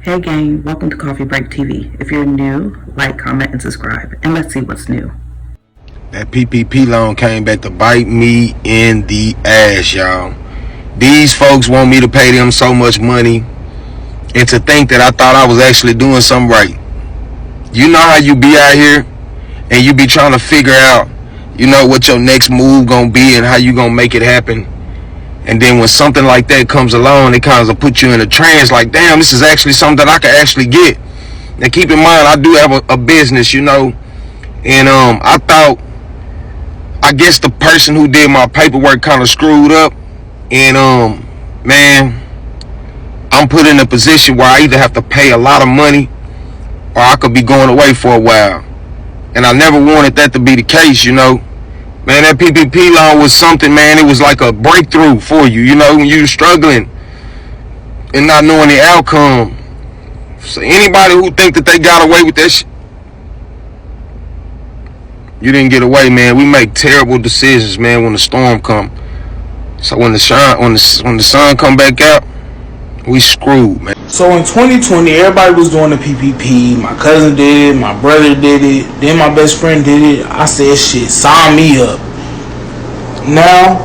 Hey gang, welcome to Coffee Break TV. If you're new, like, comment, and subscribe, and let's see what's new. That PPP loan came back to bite me in the ass, y'all. These folks want me to pay them so much money, and to think that I thought I was actually doing something right. You know how you be out here, and you be trying to figure out, what your next move gonna be and how you gonna make it happen. And then when something like that comes along, it kind of puts you in a trance like, damn, this is actually something that I can actually get. Now keep in mind, I do have a business, and I guess the person who did my paperwork kind of screwed up. And man, I'm put in a position where I either have to pay a lot of money or I could be going away for a while. And I never wanted that to be the case. Man, that PPP loan was something, man. It was like a breakthrough for you, when you're struggling and not knowing the outcome. So anybody who think that they got away with that shit, you didn't get away, man. We make terrible decisions, man, when the storm come. So when the sun come back out, we screwed, man. So in 2020, everybody was doing the PPP. My cousin did it, my brother did it, then my best friend did it. I said, shit, sign me up. Now,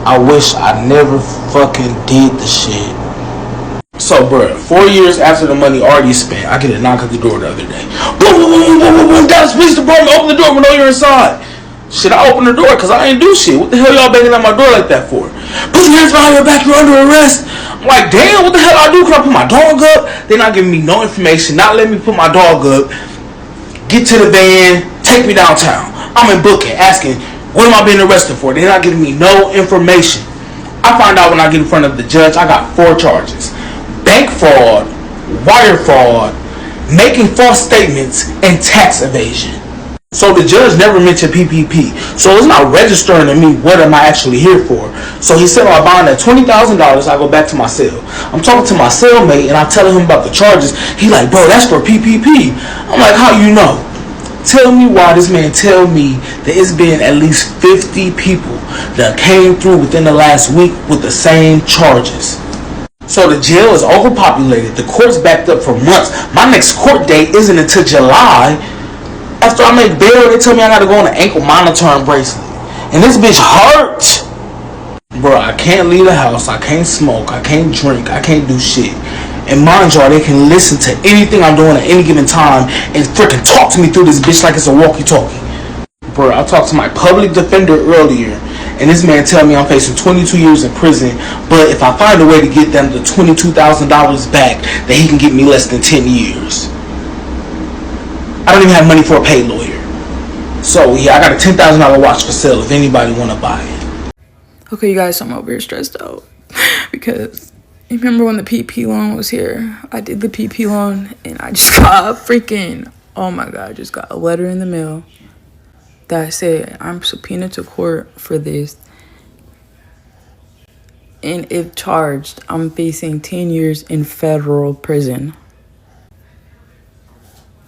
I wish I never fucking did the shit. So, bruh, 4 years after the money already spent, I get a knock at the door the other day. Boom, boom, boom, boom, boom, boom, Dallas Police Department, open the door, we know you're inside. Shit, I opened the door because I ain't do shit. What the hell y'all banging at my door like that for? Put your hands behind your back, you're under arrest. I'm like, damn, what the hell I do? Can I put my dog up? They're not giving me no information, not letting me put my dog up. Get to the van, take me downtown. I'm in booking, asking, what am I being arrested for? They're not giving me no information. I find out when I get in front of the judge, I got 4 charges. Bank fraud, wire fraud, making false statements, and tax evasion. So the judge never mentioned PPP. So it's not registering to me what am I actually here for. So he said, I bond at $20,000, I go back to my cell. I'm talking to my cellmate and I'm telling him about the charges. He like, bro, that's for PPP. I'm like, how you know? Tell me why this man tell me that it's been at least 50 people that came through within the last week with the same charges. So the jail is overpopulated. The court's backed up for months. My next court date isn't until July. After I make bail, they tell me I gotta go on an ankle monitoring bracelet. And this bitch hurt. Bro, I can't leave the house. I can't smoke. I can't drink. I can't do shit. And mind y'all, they can listen to anything I'm doing at any given time and freaking talk to me through this bitch like it's a walkie-talkie. Bro, I talked to my public defender earlier, and this man tell me I'm facing 22 years in prison, but if I find a way to get them the $22,000 back, that he can get me less than 10 years. I don't even have money for a paid lawyer. So yeah, I got a $10,000 watch for sale if anybody want to buy it. Okay, you guys, I'm over here stressed out because you remember when the PP loan was here? I did the PP loan and I just got oh my God, I just got a letter in the mail that said I'm subpoenaed to court for this. And if charged, I'm facing 10 years in federal prison.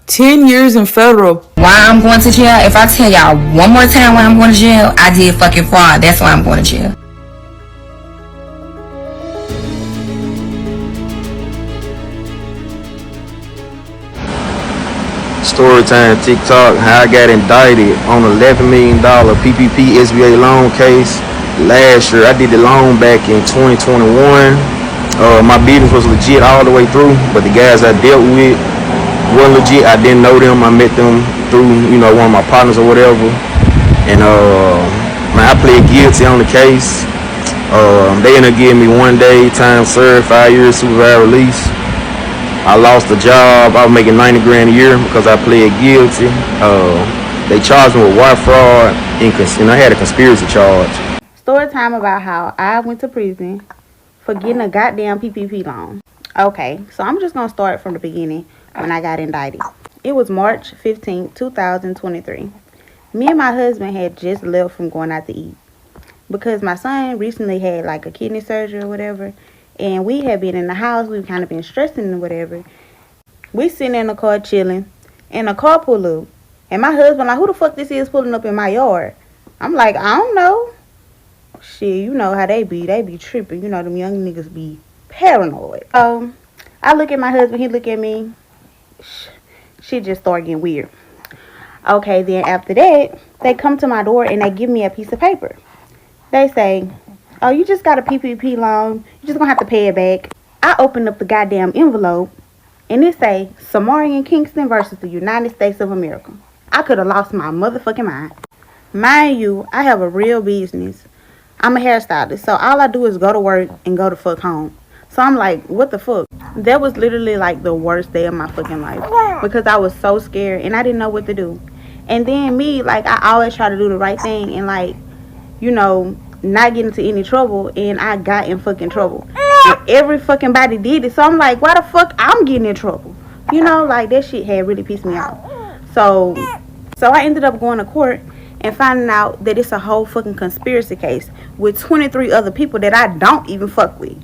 10 years in federal. Why I'm going to jail? If I tell y'all one more time why I'm going to jail, I did fucking fraud. That's why I'm going to jail. Storytime TikTok, how I got indicted on $11 million PPP SBA loan case last year. I did the loan back in 2021. My business was legit all the way through, but the guys I dealt with were legit. I didn't know them. I met them through, one of my partners or whatever. And man, I pled guilty on the case. They ended up giving me 1 day time served, 5 years supervised release. I lost the job. I was making $90 grand a year because I pled guilty. They charged me with wire fraud and I had a conspiracy charge. Story time about how I went to prison for getting a goddamn PPP loan. Okay, so I'm just going to start from the beginning when I got indicted. It was March 15, 2023. Me and my husband had just left from going out to eat because my son recently had like a kidney surgery or whatever. And we had been in the house. We've kind of been stressing and whatever. We sitting in the car chilling. And the car pull up. And my husband like, who the fuck this is pulling up in my yard? I'm like, I don't know. Shit, you know how they be. They be tripping. You know, them young niggas be paranoid. I look at my husband, he look at me. Shit just started getting weird. Okay, then after that, they come to my door and they give me a piece of paper. They say, oh, you just got a PPP loan. You just gonna have to pay it back. I opened up the goddamn envelope and it say, Samari and Kingston versus the United States of America. I could have lost my motherfucking mind. Mind you, I have a real business. I'm a hairstylist, so all I do is go to work and go to fuck home. So I'm like, what the fuck? That was literally like the worst day of my fucking life because I was so scared and I didn't know what to do. And then me, like, I always try to do the right thing and, like, you know, not get into any trouble, and I got in fucking trouble. And every fucking body did it, so I'm like, why the fuck I'm getting in trouble? You know, like, that shit had really pissed me off. So I ended up going to court and finding out that it's a whole fucking conspiracy case with 23 other people that I don't even fuck with.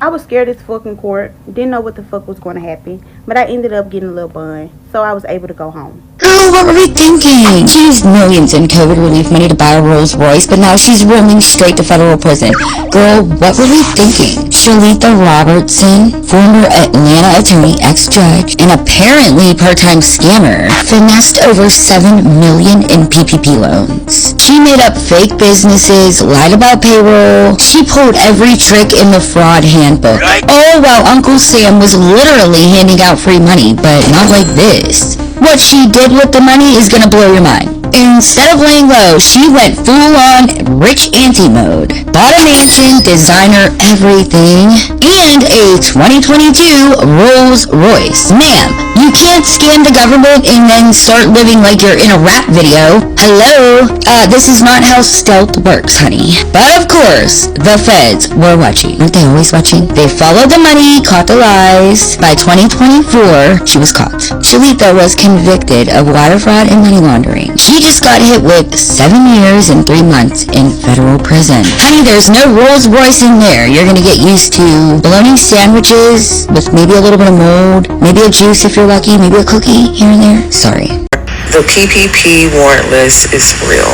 I was scared as fucking court, didn't know what the fuck was going to happen, but I ended up getting a little bun, so I was able to go home. Girl, what were we thinking? She used millions in COVID relief money to buy a Rolls Royce, but now she's roaming straight to federal prison. Girl, what were we thinking? Shalita Robertson, former Atlanta attorney, ex-judge, and apparently part-time scammer, finessed over $7 million in PPP loans. She made up fake businesses, lied about payroll. She pulled every trick in the fraud handbook. All while Uncle Sam was literally handing out free money, but not like this. What she did with the money is gonna blow your mind. Instead of laying low, she went full-on rich auntie mode. Bought a mansion, designer, everything, and a 2022 Rolls Royce. Ma'am, you can't scam the government and then start living like you're in a rap video. Hello? This is not how stealth works, honey. But of course, the feds were watching. Aren't they always watching? They followed the money, caught the lies. By 2024, she was caught. Shalita was convicted of wire fraud and money laundering. She just got hit with 7 years and 3 months in federal prison. Honey, there's no Rolls Royce in there. You're gonna get used to bologna sandwiches with maybe a little bit of mold, maybe a juice if you're lucky, maybe a cookie here and there. Sorry. The PPP warrant list is real.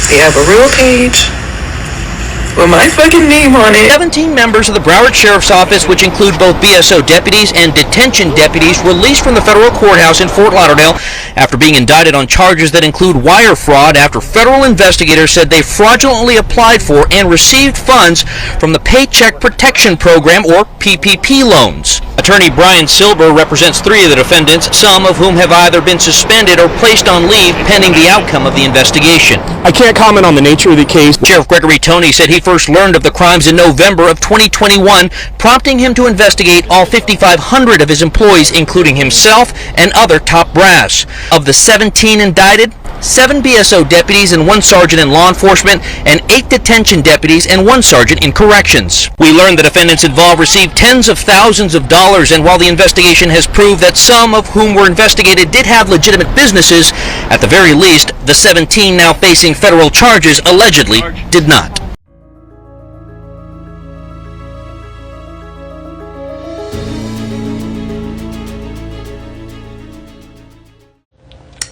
They have a real page with my fucking name on it. 17 members of the Broward Sheriff's Office, which include both BSO deputies and detention deputies, released from the federal courthouse in Fort Lauderdale after being indicted on charges that include wire fraud after federal investigators said they fraudulently applied for and received funds from the Paycheck Protection Program, or PPP loans. Attorney Brian Silber represents 3 of the defendants, some of whom have either been suspended or placed on leave pending the outcome of the investigation. I can't comment on the nature of the case. Sheriff Gregory Toney said he first learned of the crimes in November of 2021, prompting him to investigate all 5,500 of his employees, including himself and other top brass. Of the 17 indicted, 7 BSO deputies and 1 sergeant in law enforcement, and 8 detention deputies and 1 sergeant in corrections. We learned the defendants involved received tens of thousands of dollars, and while the investigation has proved that some of whom were investigated did have legitimate businesses, at the very least, the 17 now facing federal charges allegedly did not.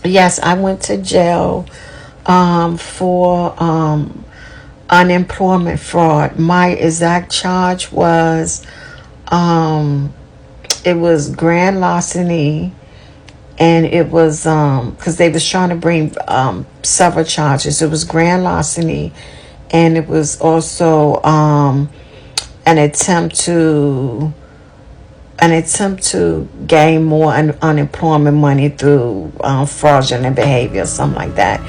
Yes, I went to jail for unemployment fraud. My exact charge was it was grand larceny, and it was because they was trying to bring several charges. It was grand larceny, and it was also an attempt to gain more unemployment money through fraudulent behavior, something like that.